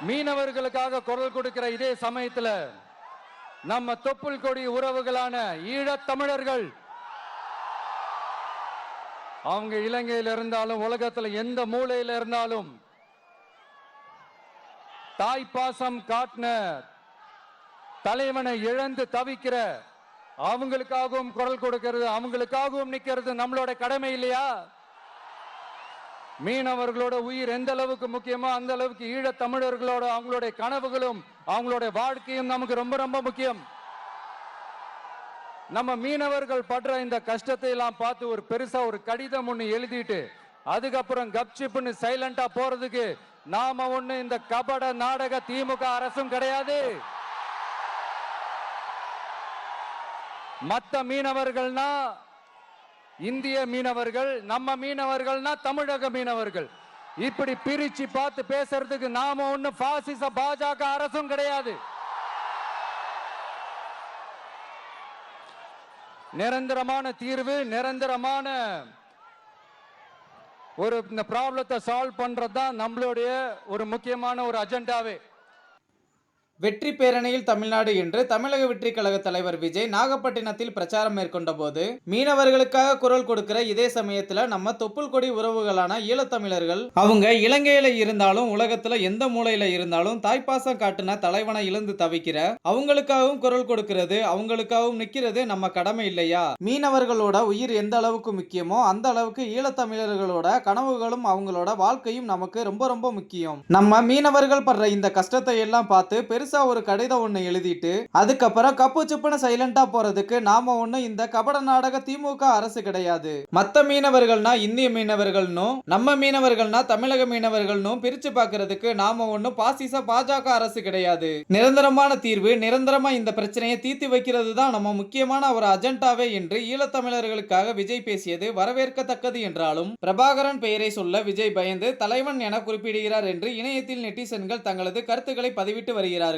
மீனவர்களுக்காக குரல் கொடுக்கிற இதே சமயத்துல நம்ம தொப்புள் கொடி உறவுகளான ஈழத் தமிழர்கள் அவங்க இலங்கையில் இருந்தாலும் உலகத்துல எந்த மூலையில இருந்தாலும் தாய்ப்பாசம் காட்டின தலைவனை இழந்து தவிக்கிற அவங்களுக்காகவும் குரல் கொடுக்கிறது, அவங்களுக்காகவும் நிக்கிறது நம்மளோட கடமை இல்லையா? மீனவர்களோட உயிர் எந்த அளவுக்கு முக்கியமோ அந்த அளவுக்கு ஈழத் தமிழர்களோட அவங்களுடைய கனவுகளும் அவங்களுடைய வாழ்க்கையும் நமக்கு ரொம்ப ரொம்ப முக்கியம். நம்ம மீனவர்கள் படுற இந்த கஷ்டத்தை எல்லாம் பார்த்து ஒரு பெருசா ஒரு கடிதம் ஒண்ணு எழுதிட்டு அதுக்கப்புறம் கப்சிப்னு சைலண்டா போறதுக்கு நாம ஒண்ணு இந்த கபட நாடக திமுக அரசும் கிடையாது. மற்ற மீனவர்கள்னா இந்திய மீனவர்கள், நம்ம மீனவர்கள்னா தமிழக மீனவர்கள், இப்படி பிரிச்சு பார்த்து பேசுறதுக்கு நாம ஒண்ணு பாசிச பாஜக அரசும் கிடையாது. நிரந்தரமான தீர்வு, நிரந்தரமான ஒரு இந்த ப்ராப்ளத்தை சால்வ் பண்றதுதான் நம்மளுடைய ஒரு முக்கியமான ஒரு அஜெண்டாவே. வெற்றி பேரணியில் தமிழ்நாடு என்று தமிழக வெற்றி கழக தலைவர் விஜய் நாகப்பட்டினத்தில் பிரச்சாரம் மேற்கொண்ட போது மீனவர்களுக்காக குரல் கொடுக்கிற இதே சமயத்துல நம்ம தொப்புள் கொடி உறவுகளான ஈழத்தமிழர்கள் அவங்க இலங்கையில இருந்தாலும் உலகத்துல எந்த மூலையில இருந்தாலும் தாய்ப்பாசம் காட்டின தலைவனை இழந்து தவிக்கிற அவங்களுக்காகவும் குரல் கொடுக்கிறது, அவங்களுக்காகவும் நிக்கிறது நம்ம கடமை இல்லையா? மீனவர்களோட உயிர் எந்த அளவுக்கு முக்கியமோ அந்த அளவுக்கு ஈழத்தமிழர்களோட கனவுகளும் அவங்களோட வாழ்க்கையும் நமக்கு ரொம்ப ரொம்ப முக்கியம். நம்ம மீனவர்கள் படுற இந்த கஷ்டத்தை எல்லாம் பார்த்து பெருசா ஒரு கடிதம் ஒண்ணு எழுதிட்டு அதுக்கப்புறம் கப்பு சுப்புன்னு சைலண்டா போறதுக்கு நாம ஒண்ணு இந்த கபட நாடக திமுக அரசு கிடையாது. மத்த மீனவர்கள்னா இந்திய மீனவர்கள்னும் நம்ம மீனவர்கள்னா தமிழக மீனவர்கள்னும் பிரிச்சு பார்க்கிறதுக்கு நாம ஒண்ணு பாசிச பாஜக அரசு கிடையாது. நிரந்தரமான தீர்வு, நிரந்தரமா இந்த பிரச்சனையை தீர்த்து வைக்கிறது தான் நம்ம முக்கியமான ஒரு அஜெண்டாவே என்று ஈழத்தமிழர்களுக்காக விஜய் பேசியது வரவேற்கத்தக்கது என்றாலும் பிரபாகரன் பெயரை சொல்ல விஜய் பயந்து தலைவன் என குறிப்பிடுகிறார் என்று இணையத்தில் நெட்டிசன்கள் தங்களது கருத்துக்களை பதிவிட்டு வருகிறார்கள்.